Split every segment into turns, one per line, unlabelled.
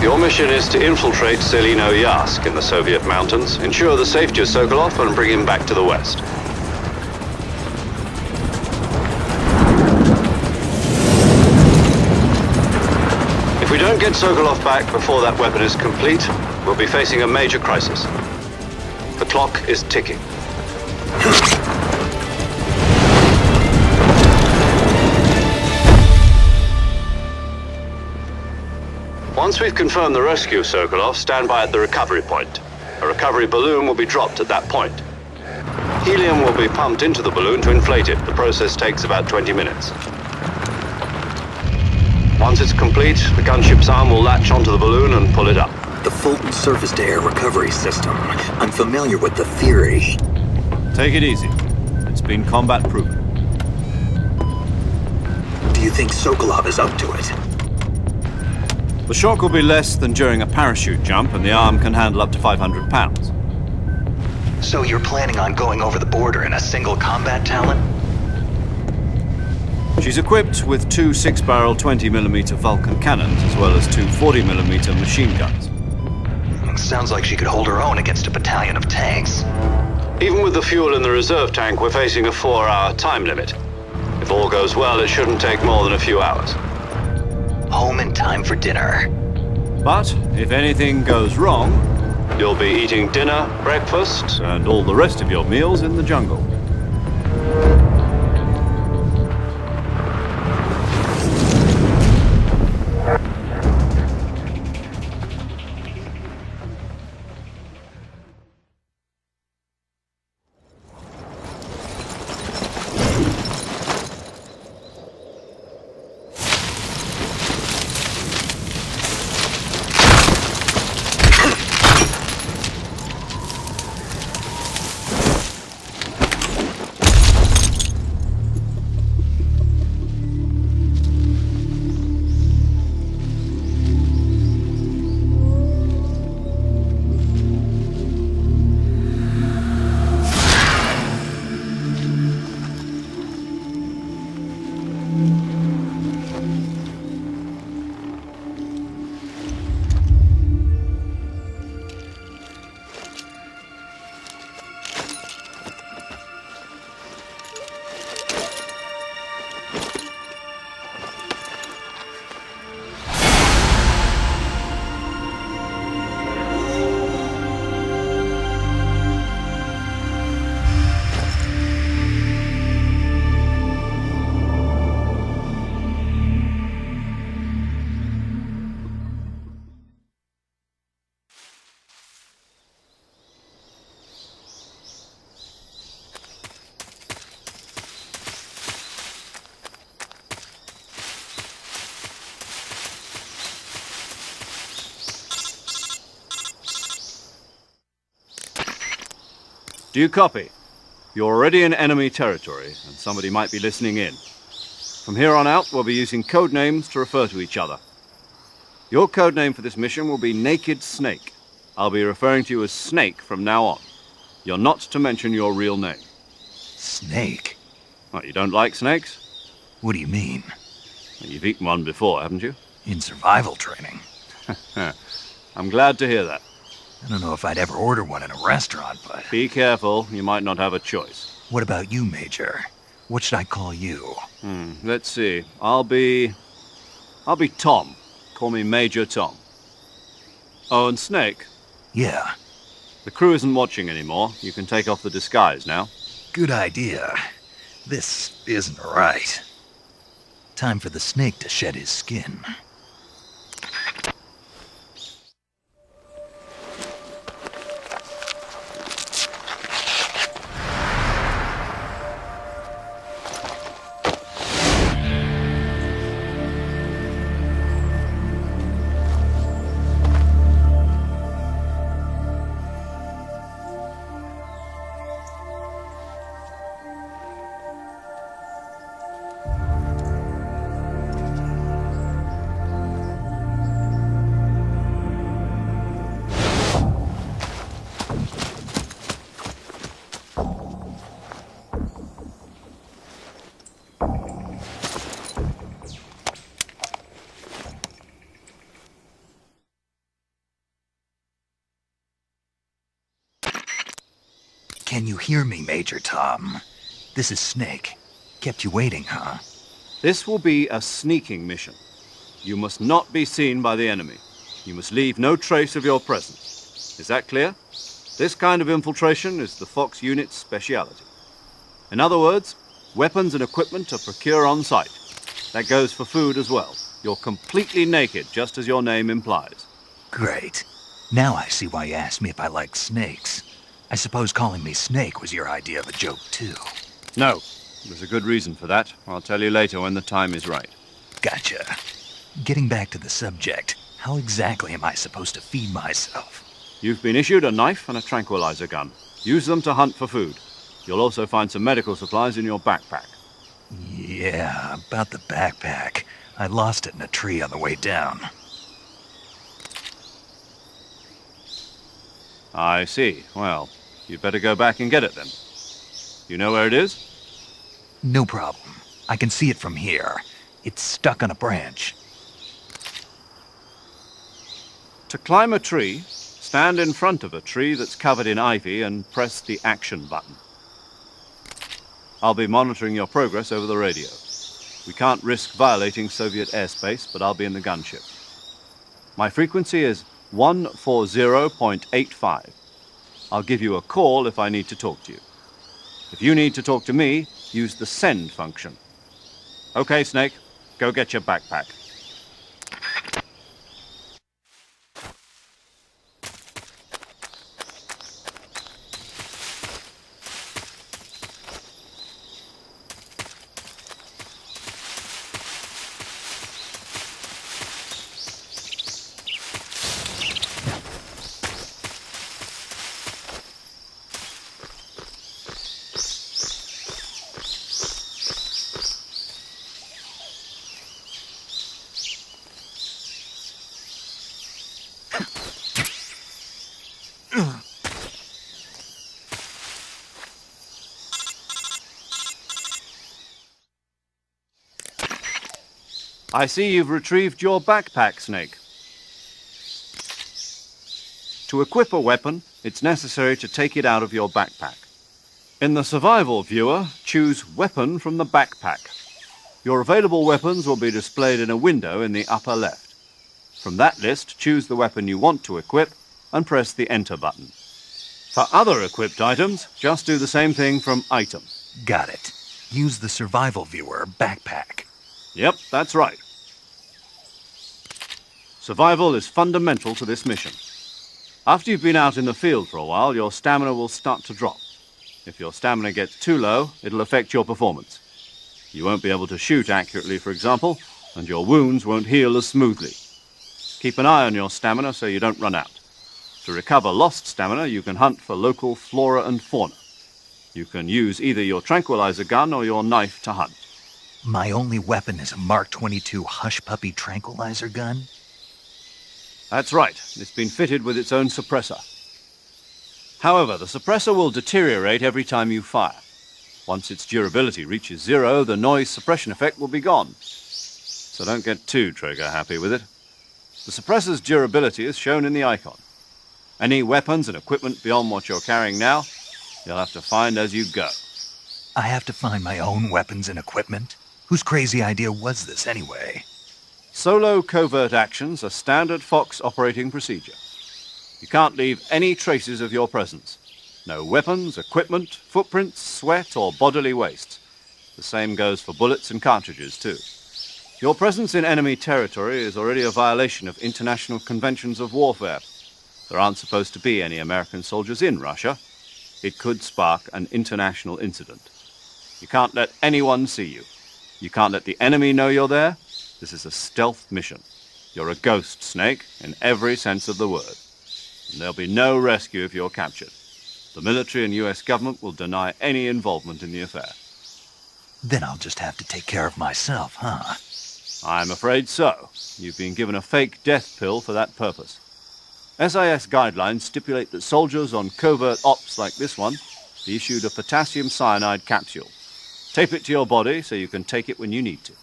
Your mission is to infiltrate Selino-Yask in the Soviet mountains, ensure the safety of Sokolov, and bring him back to the West. If we don't get Sokolov back before that weapon is complete, we'll be facing a major crisis. The clock is ticking. Once we've confirmed the rescue of Sokolov, stand by at the recovery point. A recovery balloon will be dropped at that point. Helium will be pumped into the balloon to inflate it. The process takes about 20 minutes. Once it's complete, the gunship's arm will latch onto the balloon and pull it up.
The Fulton surface-to-air recovery system. I'm familiar with the theory.
Take it easy. It's been combat-proven.
Do you think Sokolov is up to it?
The shock will be less than during a parachute jump, and the arm can handle up to 500 pounds.
So you're planning on going over the border in a single combat Talon?
She's equipped with two 6-barrel 20mm Vulcan cannons, as well as two 40mm machine guns.
Sounds like she could hold her own against a battalion of tanks.
Even with the fuel in the reserve tank, we're facing a 4-hour time limit. If all goes well, it shouldn't take more than a few hours.
Home in time for dinner.
But if anything goes wrong,
You'll be eating dinner, breakfast,
and all the rest of your meals in the jungle. Do you copy? You're already in enemy territory, and somebody might be listening in. From here on out, we'll be using code names to refer to each other. Your code name for this mission will be Naked Snake. I'll be referring to you as Snake from now on. You're not to mention your real name.
Snake?
What, you don't like snakes?
What do you mean?
Well, you've eaten one before, haven't you?
In survival training.
I'm glad to hear that.
I don't know if I'd ever order one in a restaurant, but...
Be careful, you might not have a choice.
What about you, Major? What should I call you?
Let's see. I'll be Tom. Call me Major Tom. Oh, and Snake?
Yeah.
The crew isn't watching anymore. You can take off the disguise now.
Good idea. This isn't right. Time for the snake to shed his skin. Can you hear me, Major Tom? This is Snake. Kept you waiting, huh?
This will be a sneaking mission. You must not be seen by the enemy. You must leave no trace of your presence. Is that clear? This kind of infiltration is the Fox unit's speciality. In other words, weapons and equipment are procured on site. That goes for food as well. You're completely naked, just as your name implies.
Great. Now I see why you asked me if I like snakes. I suppose calling me Snake was your idea of a joke, too.
No, there's a good reason for that. I'll tell you later when the time is right.
Gotcha. Getting back to the subject, how exactly am I supposed to feed myself?
You've been issued a knife and a tranquilizer gun. Use them to hunt for food. You'll also find some medical supplies in your backpack.
Yeah, about the backpack. I lost it in a tree on the way down.
I see. Well, you'd better go back and get it then. You know where it is?
No problem. I can see it from here. It's stuck on a branch.
To climb a tree, stand in front of a tree that's covered in ivy and press the action button. I'll be monitoring your progress over the radio. We can't risk violating Soviet airspace, but I'll be in the gunship. My frequency is 140.85. I'll give you a call if I need to talk to you. If you need to talk to me, use the send function. Okay, Snake, go get your backpack. I see you've retrieved your backpack, Snake. To equip a weapon, it's necessary to take it out of your backpack. In the survival viewer, choose Weapon from the backpack. Your available weapons will be displayed in a window in the upper left. From that list, choose the weapon you want to equip and press the Enter button. For other equipped items, just do the same thing from Item.
Got it. Use the survival viewer backpack.
Yep, that's right. Survival is fundamental to this mission. After you've been out in the field for a while, your stamina will start to drop. If your stamina gets too low, it'll affect your performance. You won't be able to shoot accurately, for example, and your wounds won't heal as smoothly. Keep an eye on your stamina so you don't run out. To recover lost stamina, you can hunt for local flora and fauna. You can use either your tranquilizer gun or your knife to hunt.
My only weapon is a Mark 22 Hush Puppy tranquilizer gun?
That's right. It's been fitted with its own suppressor. However, the suppressor will deteriorate every time you fire. Once its durability reaches 0, the noise suppression effect will be gone. So don't get too trigger-happy with it. The suppressor's durability is shown in the icon. Any weapons and equipment beyond what you're carrying now, you'll have to find as you go.
I have to find my own weapons and equipment? Whose crazy idea was this, anyway?
Solo covert actions are standard Fox operating procedure. You can't leave any traces of your presence. No weapons, equipment, footprints, sweat, or bodily waste. The same goes for bullets and cartridges, too. Your presence in enemy territory is already a violation of international conventions of warfare. There aren't supposed to be any American soldiers in Russia. It could spark an international incident. You can't let anyone see you. You can't let the enemy know you're there. This is a stealth mission. You're a ghost, Snake, in every sense of the word. And there'll be no rescue if you're captured. The military and US government will deny any involvement in the affair.
Then I'll just have to take care of myself, huh?
I'm afraid so. You've been given a fake death pill for that purpose. SIS guidelines stipulate that soldiers on covert ops like this one be issued a potassium cyanide capsule. Tape it to your body so you can take it when you need to.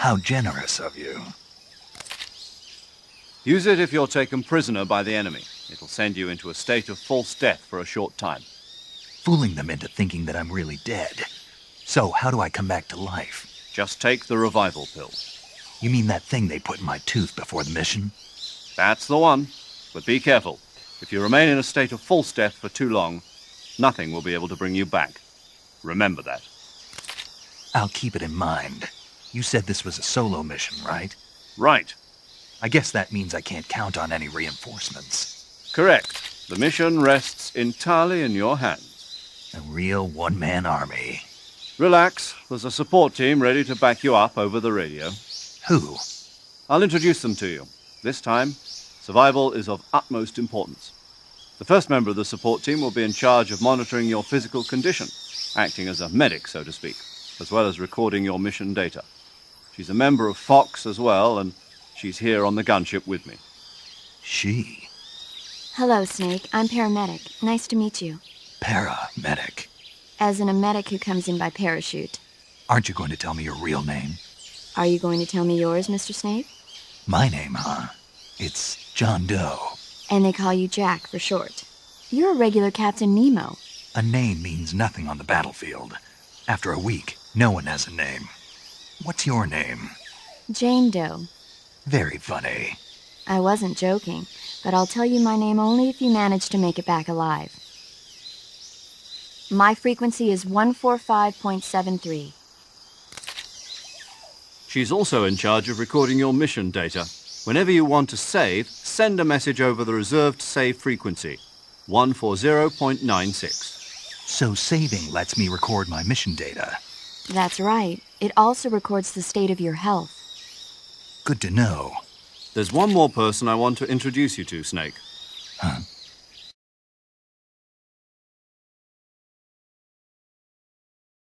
How generous of you.
Use it if you're taken prisoner by the enemy. It'll send you into a state of false death for a short time.
fooling them into thinking that I'm really dead. So, how do I come back to life?
Just take the revival pill.
You mean that thing they put in my tooth before the mission?
That's the one. But be careful. If you remain in a state of false death for too long, nothing will be able to bring you back. Remember that.
I'll keep it in mind. You said this was a solo mission, right?
Right.
I guess that means I can't count on any reinforcements.
Correct. The mission rests entirely in your hands.
A real one-man army.
Relax. There's a support team ready to back you up over the radio.
Who?
I'll introduce them to you. This time, survival is of utmost importance. The first member of the support team will be in charge of monitoring your physical condition, acting as a medic, so to speak, as well as recording your mission data. She's a member of Fox as well, and she's here on the gunship with me.
She?
Hello, Snake. I'm paramedic. Nice to meet you.
Paramedic.
As in a medic who comes in by parachute.
Aren't you going to tell me your real name?
Are you going to tell me yours, Mr. Snake?
My name, huh? It's John Doe.
And they call you Jack for short. You're a regular Captain Nemo.
A name means nothing on the battlefield. After a week, no one has a name. What's your name?
Jane Doe.
Very funny.
I wasn't joking, but I'll tell you my name only if you manage to make it back alive. My frequency is 145.73.
She's also in charge of recording your mission data. Whenever you want to save, send a message over the reserved save frequency, 140.96.
So saving lets me record my mission data.
That's right. It also records the state of your health.
Good to know.
There's one more person I want to introduce you to, Snake.
Huh?